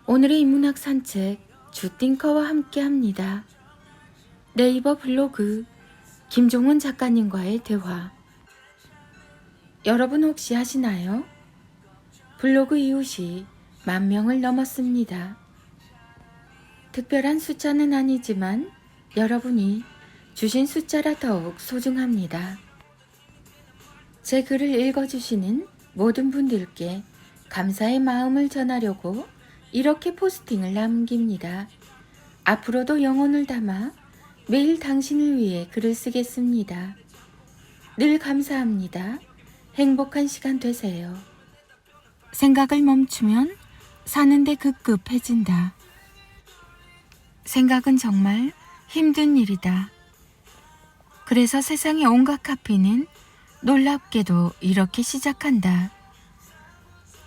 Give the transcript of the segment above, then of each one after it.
오늘의 인문학 산책 주띵커와 함께합니다. 네이버 블로그 김종훈 작가님과의 대화. 여러분 혹시 아시나요? 블로그 이웃이 10,000명을 넘었습니다. 특별한 숫자는 아니지만 여러분이 주신 숫자라 더욱 소중합니다. 제 글을 읽어주시는 모든 분들께 감사의 마음을 전하려고 이렇게 포스팅을 남깁니다. 앞으로도 영혼을 담아 매일 당신을 위해 글을 쓰겠습니다. 늘 감사합니다. 행복한 시간 되세요. 생각을 멈추면 사는데 급급해진다. 생각은 정말 힘든 일이다. 그래서 세상의 온갖 카피는 놀랍게도 이렇게 시작한다.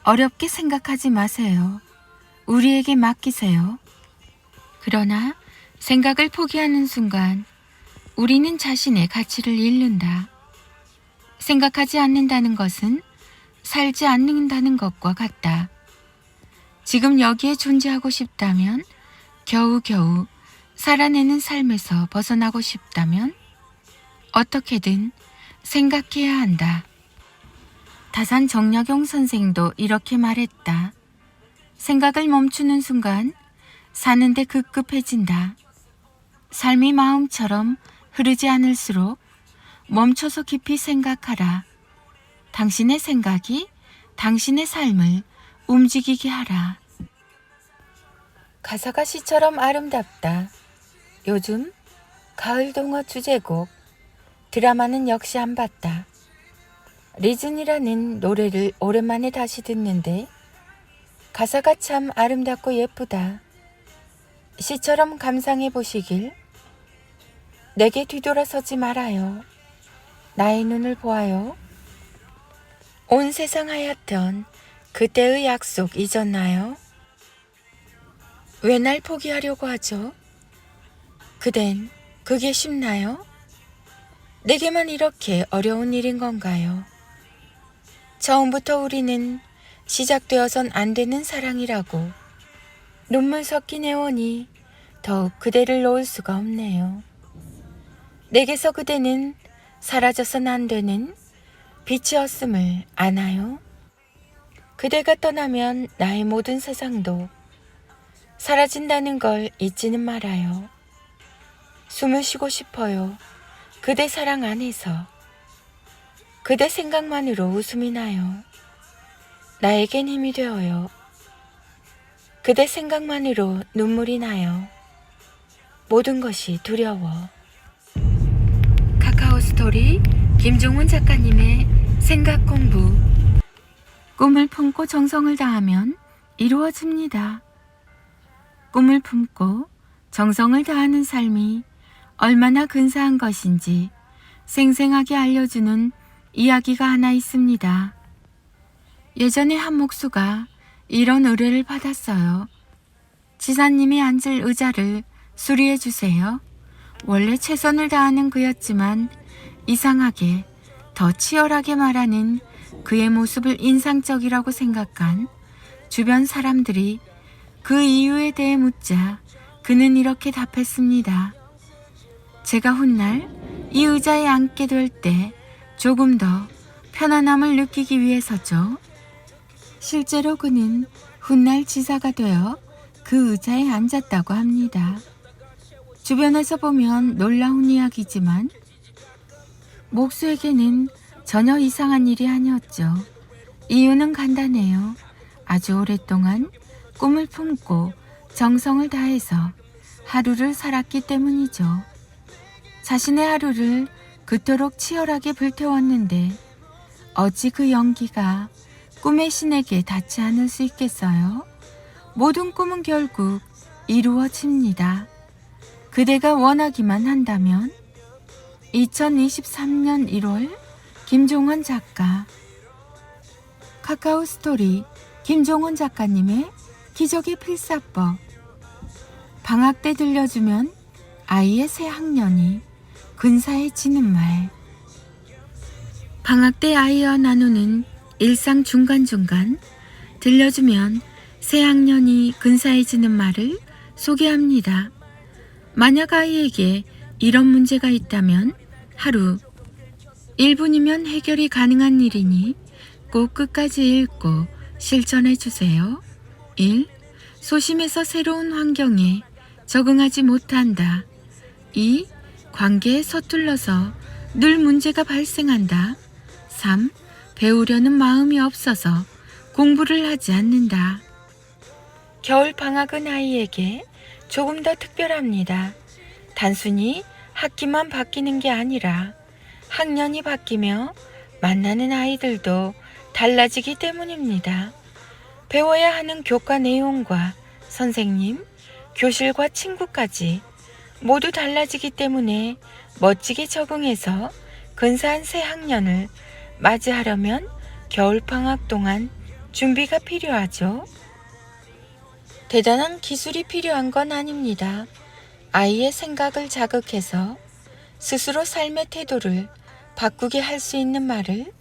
어렵게 생각하지 마세요. 우리에게 맡기세요. 그러나 생각을 포기하는 순간 우리는 자신의 가치를 잃는다. 생각하지 않는다는 것은 살지 않는다는 것과 같다. 지금 여기에 존재하고 싶다면, 겨우겨우 살아내는 삶에서 벗어나고 싶다면 어떻게든 생각해야 한다. 다산 정약용 선생도 이렇게 말했다. 생각을 멈추는 순간 사는데 급급해진다. 삶이 마음처럼 흐르지 않을수록 멈춰서 깊이 생각하라. 당신의 생각이 당신의 삶을 움직이게 하라. 가사가 시처럼 아름답다. 요즘 가을 동화 주제곡 드라마는 역시 안 봤다. 리즌이라는 노래를 오랜만에 다시 듣는데 가사가 참 아름답고 예쁘다. 시처럼 감상해 보시길. 내게 뒤돌아서지 말아요. 나의 눈을 보아요. 온 세상 하얗던 그때의 약속 잊었나요? 왜 날 포기하려고 하죠? 그댄 그게 쉽나요? 내게만 이렇게 어려운 일인 건가요? 처음부터 우리는 시작되어선 안 되는 사랑이라고 눈물 섞인 애원이 더욱 그대를 놓을 수가 없네요. 내게서 그대는 사라져선 안 되는 빛이었음을 아나요? 그대가 떠나면 나의 모든 세상도 사라진다는 걸 잊지는 말아요. 숨을 쉬고 싶어요. 그대 사랑 안에서. 그대 생각만으로 웃음이 나요. 나에겐 힘이 되어요. 그대 생각만으로 눈물이 나요. 모든 것이 두려워. 카카오 스토리 김종훈 작가님의 생각 공부. 꿈을 품고 정성을 다하면 이루어집니다. 꿈을 품고 정성을 다하는 삶이 얼마나 근사한 것인지 생생하게 알려주는 이야기가 하나 있습니다. 예전에 한 목수가 이런 의뢰를 받았어요. 지사님이 앉을 의자를 수리해 주세요. 원래 최선을 다하는 그였지만 이상하게 더 치열하게 말하는 그의 모습을 인상적이라고 생각한 주변 사람들이 그 이유에 대해 묻자 그는 이렇게 답했습니다. 제가 훗날 이 의자에 앉게 될 때 조금 더 편안함을 느끼기 위해서죠. 실제로 그는 훗날 지사가 되어 그 의자에 앉았다고 합니다. 주변에서 보면 놀라운 이야기지만 목수에게는 전혀 이상한 일이 아니었죠. 이유는 간단해요. 아주 오랫동안 꿈을 품고 정성을 다해서 하루를 살았기 때문이죠. 자신의 하루를 그토록 치열하게 불태웠는데 어찌 그 연기가 꿈의 신에게 닿지 않을 수 있겠어요? 모든 꿈은 결국 이루어집니다. 그대가 원하기만 한다면. 2023년 1월 김종훈 작가. 카카오 스토리 김종훈 작가님의 기적의 필사법. 방학 때 들려주면 아이의 새 학년이 근사해지는 말. 방학 때 아이와 나누는 일상 중간중간 들려주면 새학년이 근사해지는 말을 소개합니다. 만약 아이에게 이런 문제가 있다면 하루 1분이면 해결이 가능한 일이니 꼭 끝까지 읽고 실천해 주세요. 1. 소심해서 새로운 환경에 적응하지 못한다. 2. 관계에 서툴러서 늘 문제가 발생한다. 3. 배우려는 마음이 없어서 공부를 하지 않는다. 겨울방학은 아이에게 조금 더 특별합니다. 단순히 학기만 바뀌는 게 아니라 학년이 바뀌며 만나는 아이들도 달라지기 때문입니다. 배워야 하는 교과 내용과 선생님, 교실과 친구까지 모두 달라지기 때문에 멋지게 적응해서 근사한 새 학년을 맞이하려면 겨울방학 동안 준비가 필요하죠. 대단한 기술이 필요한 건 아닙니다. 아이의 생각을 자극해서 스스로 삶의 태도를 바꾸게 할 수 있는 말을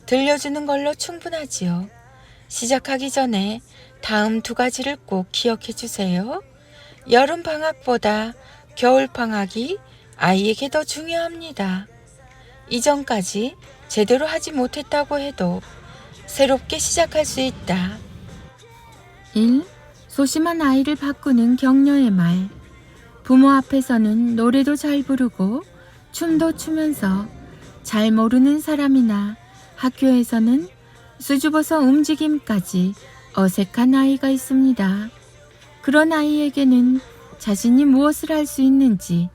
들려주는 걸로 충분하지요. 시작하기 전에 다음 2가지를 꼭 기억해 주세요. 여름방학보다 겨울방학이 아이에게 더 중요합니다. 이전까지 제대로 하지 못했다고 해도 새롭게 시작할 수 있다. 1. 소심한 아이를 바꾸는 격려의 말. 부모 앞에서는 노래도 잘 부르고 춤도 추면서 잘 모르는 사람이나 학교에서는 수줍어서 움직임까지 어색한 아이가 있습니다. 그런 아이에게는 자신이 무엇을 할 수 있는지,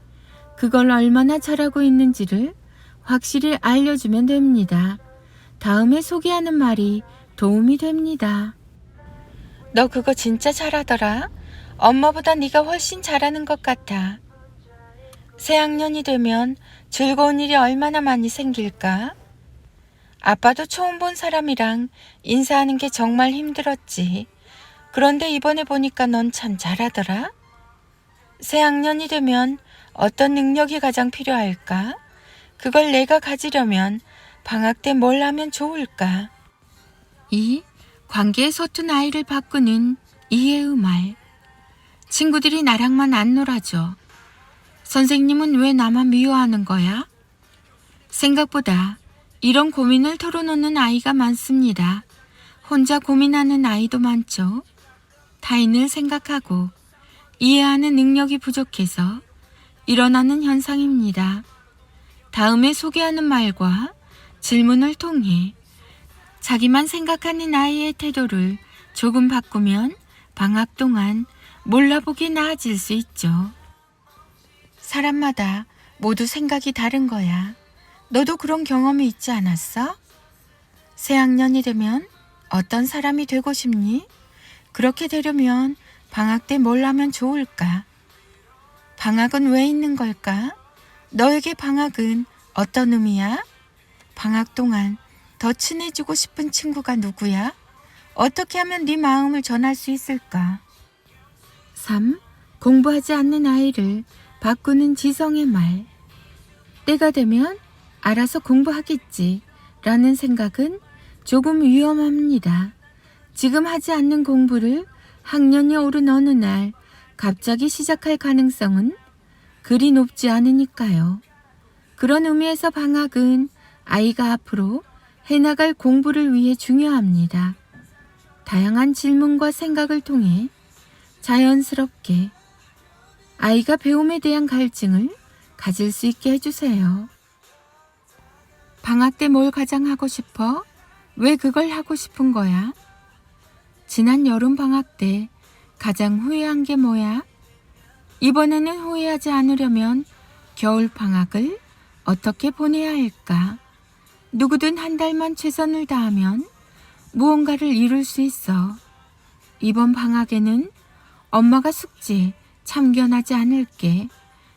그걸 얼마나 잘하고 있는지를 확실히 알려주면 됩니다. 다음에 소개하는 말이 도움이 됩니다. 너 그거 진짜 잘하더라. 엄마보다 네가 훨씬 잘하는 것 같아. 새학년이 되면 즐거운 일이 얼마나 많이 생길까? 아빠도 처음 본 사람이랑 인사하는 게 정말 힘들었지. 그런데 이번에 보니까 넌 참 잘하더라. 새학년이 되면 어떤 능력이 가장 필요할까? 그걸 내가 가지려면 방학 때 뭘 하면 좋을까? 2. 관계에 서툰 아이를 바꾸는 이해의 말. 친구들이 나랑만 안 놀아줘. 선생님은 왜 나만 미워하는 거야? 생각보다 이런 고민을 털어놓는 아이가 많습니다. 혼자 고민하는 아이도 많죠. 타인을 생각하고 이해하는 능력이 부족해서 일어나는 현상입니다. 다음에 소개하는 말과 질문을 통해 자기만 생각하는 아이의 태도를 조금 바꾸면 방학 동안 몰라보기 나아질 수 있죠. 사람마다 모두 생각이 다른 거야. 너도 그런 경험이 있지 않았어? 새학년이 되면 어떤 사람이 되고 싶니? 그렇게 되려면 방학 때 뭘 하면 좋을까? 방학은 왜 있는 걸까? 너에게 방학은 어떤 의미야? 방학 동안 더 친해지고 싶은 친구가 누구야? 어떻게 하면 네 마음을 전할 수 있을까? 3. 공부하지 않는 아이를 바꾸는 지성의 말. 때가 되면 알아서 공부하겠지 라는 생각은 조금 위험합니다. 지금 하지 않는 공부를 학년이 오른 어느 날 갑자기 시작할 가능성은 그리 높지 않으니까요. 그런 의미에서 방학은 아이가 앞으로 해나갈 공부를 위해 중요합니다. 다양한 질문과 생각을 통해 자연스럽게 아이가 배움에 대한 갈증을 가질 수 있게 해주세요. 방학 때 뭘 가장 하고 싶어? 왜 그걸 하고 싶은 거야? 지난 여름 방학 때 가장 후회한 게 뭐야? 이번에는 후회하지 않으려면 겨울 방학을 어떻게 보내야 할까? 누구든 한 달만 최선을 다하면 무언가를 이룰 수 있어. 이번 방학에는 엄마가 숙제 참견하지 않을게.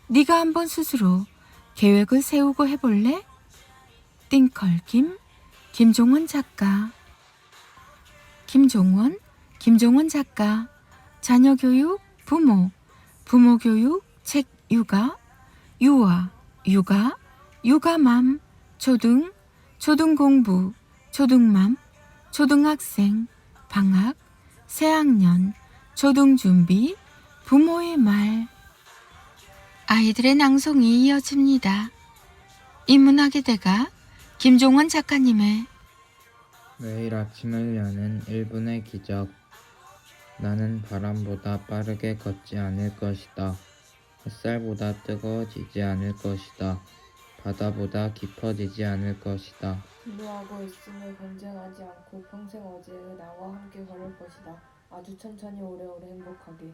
네가 한번 스스로 계획을 세우고 해볼래? 띵컬 김종원 작가. 김종원 작가. 자녀교육, 부모교육, 책 육아, 육아, 육아맘, 초등공부, 초등맘, 초등학생, 방학, 새학년, 초등준비, 부모의 말. 아이들의 낭송이 이어집니다. 인문학의 대가 김종원 작가님의 매일 아침을 여는 1분의 기적. 나는 바람보다 빠르게 걷지 않을 것이다. 햇살보다 뜨거워지지 않을 것이다. 바다보다 깊어지지 않을 것이다. 기도하고 있음을 경쟁하지 않고 평생 어제의 나와 함께 걸을 것이다. 아주 천천히 오래오래 행복하게.